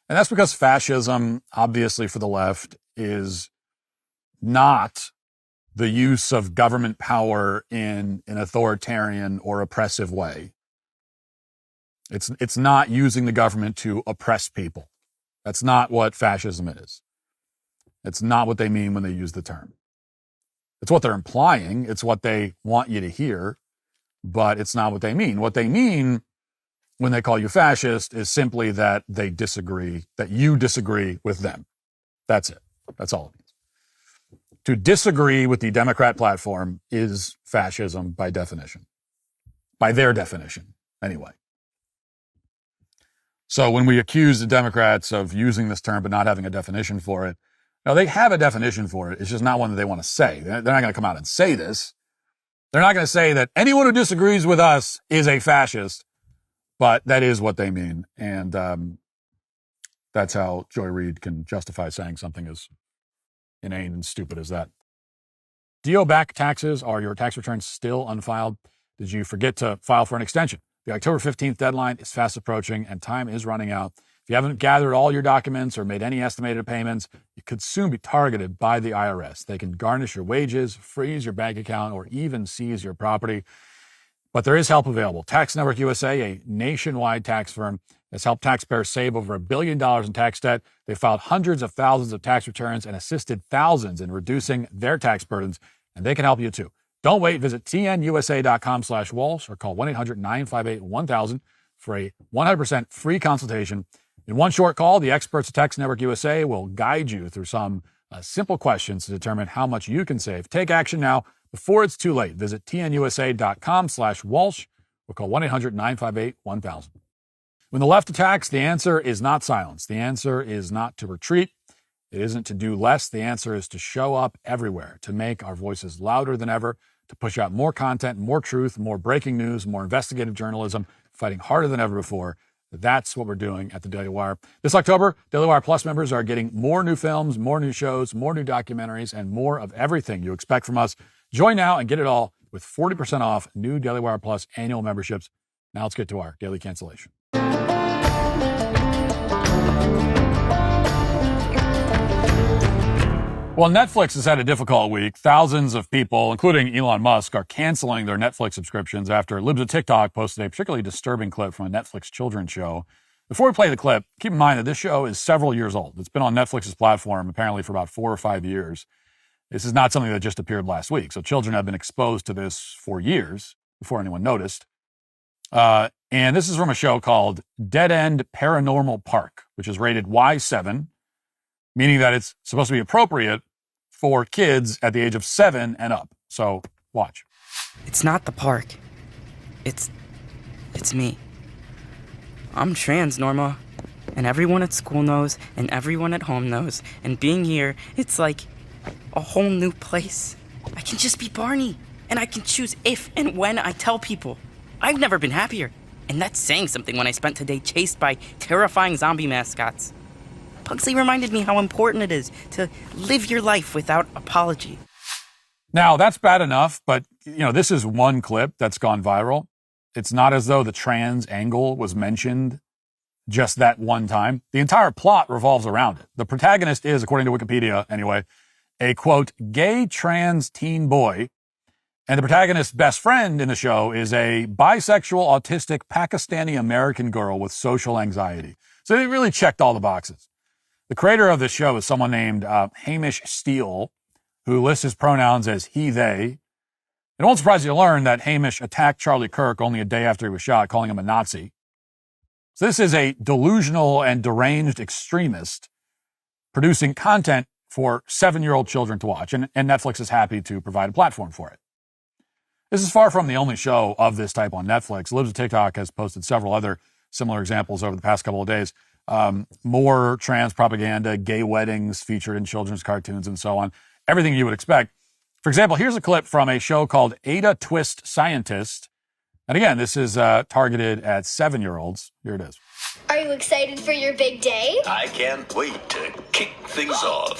And that's because fascism, obviously for the left, is not the use of government power in an authoritarian or oppressive way. It's not using the government to oppress people. That's not what fascism is. It's not what they mean when they use the term. It's what they're implying. It's what they want you to hear, but it's not what they mean. What they mean when they call you fascist is simply that they disagree, that you disagree with them. That's it. That's all it means. To disagree with the Democrat platform is fascism by definition. By their definition, anyway. So when we accuse the Democrats of using this term but not having a definition for it, no, they have a definition for it. It's just not one that they want to say. They're not going to come out and say this. They're not going to say that anyone who disagrees with us is a fascist, but that is what they mean. And that's how Joy Reid can justify saying something as inane and stupid as that. DO back taxes. Are your tax returns still unfiled? Did you forget to file for an extension? The October 15th deadline is fast approaching and time is running out. If you haven't gathered all your documents or made any estimated payments, you could soon be targeted by the IRS. They can garnish your wages, freeze your bank account, or even seize your property. But there is help available. Tax Network USA, a nationwide tax firm, has helped taxpayers save over $1 billion in tax debt. They filed hundreds of thousands of tax returns and assisted thousands in reducing their tax burdens, and they can help you too. Don't wait. Visit tnusa.com/Walsh or call 1-800-958-1000 for a 100% free consultation. In one short call, the experts at Tax Network USA will guide you through some simple questions to determine how much you can save. Take action now before it's too late. Visit tnusa.com/Walsh or call 1-800-958-1000. When the left attacks, the answer is not silence. The answer is not to retreat. It isn't to do less. The answer is to show up everywhere, to make our voices louder than ever, to push out more content, more truth, more breaking news, more investigative journalism, fighting harder than ever before. That's what we're doing at the Daily Wire. This October, Daily Wire Plus members are getting more new films, more new shows, more new documentaries, and more of everything you expect from us. Join now and get it all with 40% off new Daily Wire Plus annual memberships. Now let's get to our daily cancellation. Well, Netflix has had a difficult week. Thousands of people, including Elon Musk, are canceling their Netflix subscriptions after Libs of TikTok posted a particularly disturbing clip from a Netflix children's show. Before we play the clip, keep in mind that this show is several years old. It's been on Netflix's platform apparently for about 4 or 5 years. This is not something that just appeared last week. So children have been exposed to this for years before anyone noticed. And this is from a show called Dead End Paranormal Park, which is rated Y7, meaning that it's supposed to be appropriate for kids at the age of 7 and up. So watch. It's not the park. It's me. I'm trans, Norma. And everyone at school knows, and everyone at home knows. And being here, it's like a whole new place. I can just be Barney, and I can choose if and when I tell people. I've never been happier. And that's saying something when I spent today chased by terrifying zombie mascots. Pugsley reminded me how important it is to live your life without apology. Now, that's bad enough, but, this is one clip that's gone viral. It's not as though the trans angle was mentioned just that one time. The entire plot revolves around it. The protagonist is, according to Wikipedia anyway, a, quote, gay trans teen boy. And the protagonist's best friend in the show is a bisexual, autistic, Pakistani-American girl with social anxiety. So they really checked all the boxes. The creator of this show is someone named Hamish Steele, who lists his pronouns as he, they. It won't surprise you to learn that Hamish attacked Charlie Kirk only a day after he was shot, calling him a Nazi. So this is a delusional and deranged extremist producing content for 7-year-old children to watch, and Netflix is happy to provide a platform for it. This is far from the only show of this type on Netflix. Libs of TikTok has posted several other similar examples over the past couple of days. More trans propaganda, gay weddings featured in children's cartoons, and so on. Everything you would expect. For example, here's a clip from a show called Ada Twist Scientist. And again, this is targeted at 7-year-olds. Here it is. Are you excited for your big day? I can't wait to kick things off.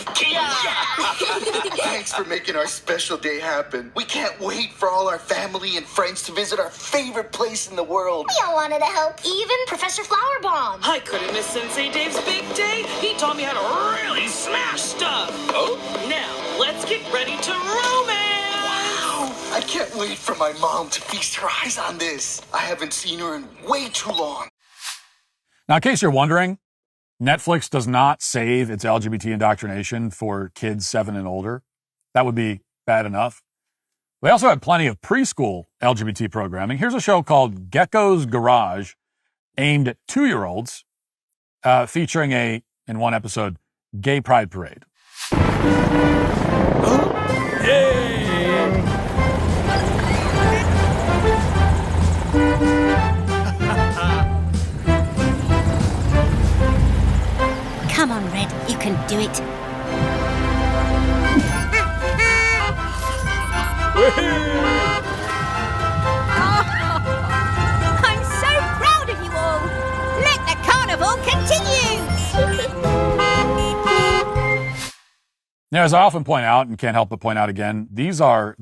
Thanks for making our special day happen. We can't wait for all our family and friends to visit our favorite place in the world. We all wanted to help, even Professor Flowerbomb. I couldn't miss Sensei Dave's big day. He taught me how to really smash stuff. Oh, now let's get ready to romance. Wow, I can't wait for my mom to feast her eyes on this. I haven't seen her in way too long. Now, in case you're wondering, Netflix does not save its LGBT indoctrination for kids 7 and older. That would be bad enough. They also have plenty of preschool LGBT programming. Here's a show called Gecko's Garage, aimed at 2-year-olds, featuring in one episode, gay pride parade. Come on, Red, you can do it. I'm so proud of you all. Let the carnival continue. Now, as I often point out, and can't help but point out again, these are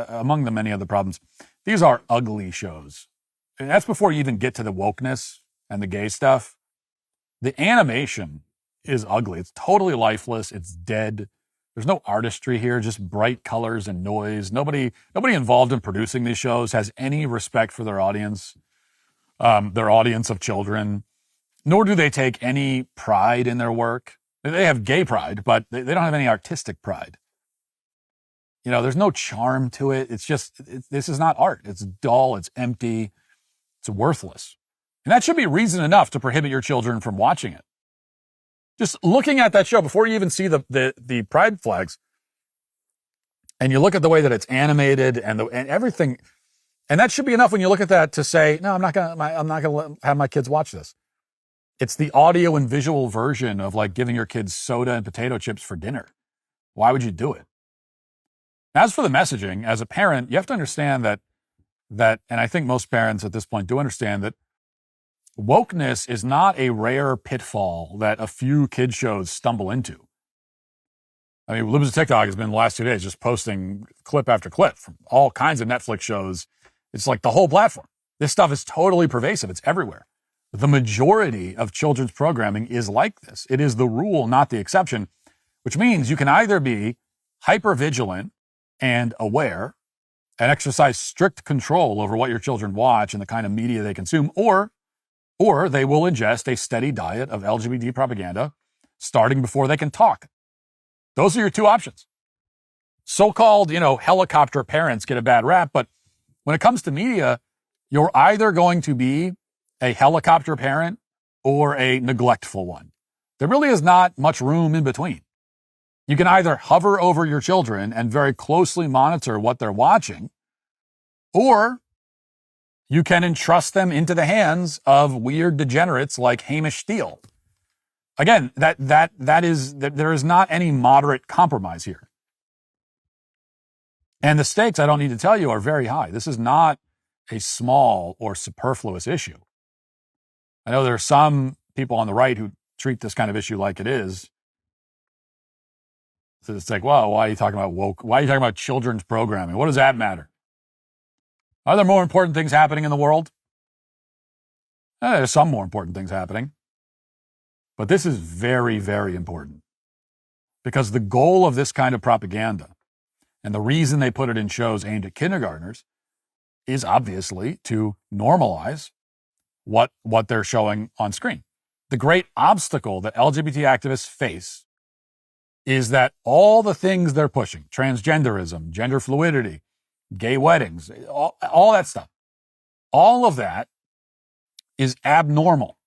among the many other problems, these are ugly shows. And that's before you even get to the wokeness and the gay stuff. The animation is ugly. It's totally lifeless. It's dead. There's no artistry here, just bright colors and noise. Nobody involved in producing these shows has any respect for their audience of children, nor do they take any pride in their work. They have gay pride, but they don't have any artistic pride. There's no charm to it. This is not art. It's dull. It's empty. It's worthless. And that should be reason enough to prohibit your children from watching it. Just looking at that show before you even see the pride flags, and you look at the way that it's animated and everything, and that should be enough when you look at that to say, no, I'm not gonna have my kids watch this. It's the audio and visual version of like giving your kids soda and potato chips for dinner. Why would you do it? As for the messaging, as a parent, you have to understand that, and I think most parents at this point do understand that wokeness is not a rare pitfall that a few kid shows stumble into. I mean, Libs of TikTok has been the last 2 days just posting clip after clip from all kinds of Netflix shows. It's like the whole platform. This stuff is totally pervasive. It's everywhere. The majority of children's programming is like this. It is the rule, not the exception, which means you can either be hyper-vigilant and aware and exercise strict control over what your children watch and the kind of media they consume, or they will ingest a steady diet of LGBT propaganda starting before they can talk. Those are your two options. So-called, helicopter parents get a bad rap, but when it comes to media, you're either going to be a helicopter parent or a neglectful one. There really is not much room in between. You can either hover over your children and very closely monitor what they're watching, or you can entrust them into the hands of weird degenerates like Hamish Steele. Again, there is not any moderate compromise here. And the stakes, I don't need to tell you, are very high. This is not a small or superfluous issue. I know there are some people on the right who treat this kind of issue like it is. So it's like, well, why are you talking about woke? Why are you talking about children's programming? What does that matter? Are there more important things happening in the world? There's some more important things happening. But this is very, very important. Because the goal of this kind of propaganda, and the reason they put it in shows aimed at kindergartners, is obviously to normalize what they're showing on screen. The great obstacle that LGBT activists face is that all the things they're pushing, transgenderism, gender fluidity, gay weddings, all that stuff, all of that is abnormal.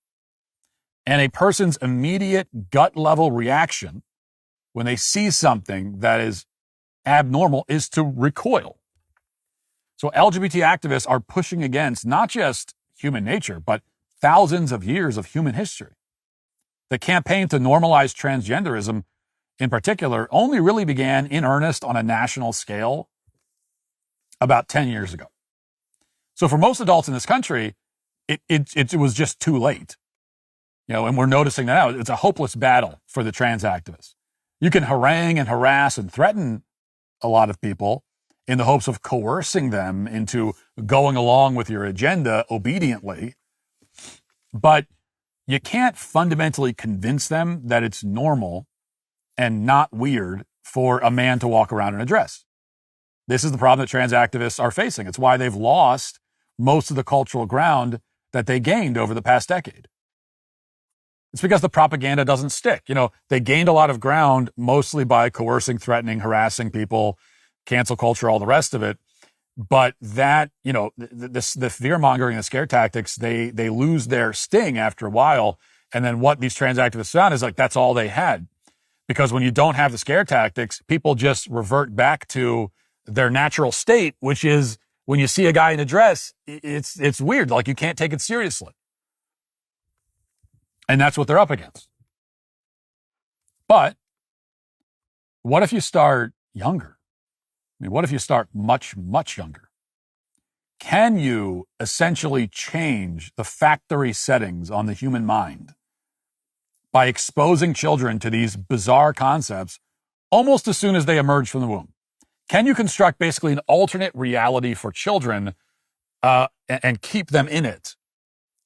And a person's immediate gut level reaction when they see something that is abnormal is to recoil. So LGBT activists are pushing against not just human nature, but thousands of years of human history. The campaign to normalize transgenderism in particular only really began in earnest on a national scale about 10 years ago. So for most adults in this country, it was just too late. And we're noticing that now. It's a hopeless battle for the trans activists. You can harangue and harass and threaten a lot of people in the hopes of coercing them into going along with your agenda obediently, but you can't fundamentally convince them that it's normal and not weird for a man to walk around in a dress. This is the problem that trans activists are facing. It's why they've lost most of the cultural ground that they gained over the past decade. It's because the propaganda doesn't stick. They gained a lot of ground mostly by coercing, threatening, harassing people, cancel culture, all the rest of it. But that, the fear-mongering and the scare tactics, they lose their sting after a while. And then what these trans activists found is that's all they had. Because when you don't have the scare tactics, people just revert back to their natural state, which is when you see a guy in a dress, it's weird. You can't take it seriously. And that's what they're up against. But what if you start younger? What if you start much, much younger? Can you essentially change the factory settings on the human mind by exposing children to these bizarre concepts almost as soon as they emerge from the womb? Can you construct basically an alternate reality for children and keep them in it?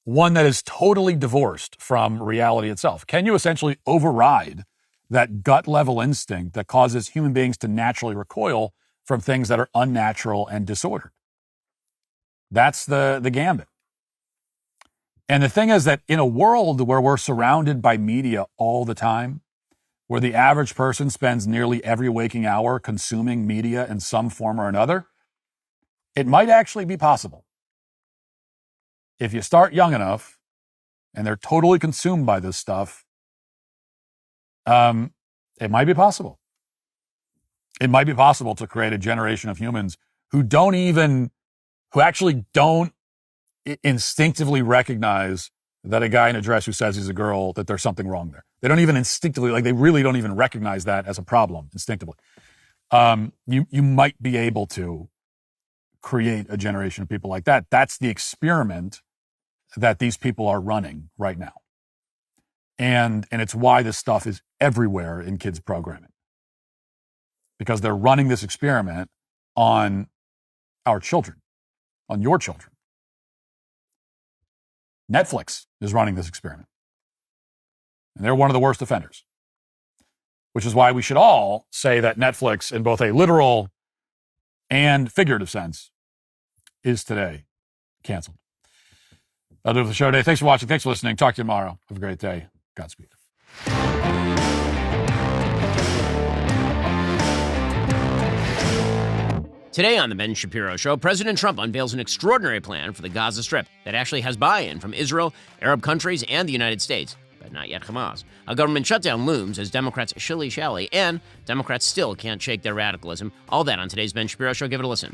One that is totally divorced from reality itself. Can you essentially override that gut level instinct that causes human beings to naturally recoil from things that are unnatural and disordered? That's the gambit. And the thing is that in a world where we're surrounded by media all the time, where the average person spends nearly every waking hour consuming media in some form or another, it might actually be possible. If you start young enough and they're totally consumed by this stuff, it might be possible. It might be possible to create a generation of humans who actually don't instinctively recognize that a guy in a dress who says he's a girl, that there's something wrong there. They don't even instinctively, they really don't even recognize that as a problem instinctively. You might be able to create a generation of people like that. That's the experiment that these people are running right now. And it's why this stuff is everywhere in kids programming. Because they're running this experiment on our children, on your children. Netflix is running this experiment. And they're one of the worst offenders. Which is why we should all say that Netflix, in both a literal and figurative sense, is today canceled. That'll do it for the show today. Thanks for watching. Thanks for listening. Talk to you tomorrow. Have a great day. Godspeed. Today on The Ben Shapiro Show, President Trump unveils an extraordinary plan for the Gaza Strip that actually has buy-in from Israel, Arab countries, and the United States, but not yet Hamas. A government shutdown looms as Democrats shilly-shally, and Democrats still can't shake their radicalism. All that on today's Ben Shapiro Show. Give it a listen.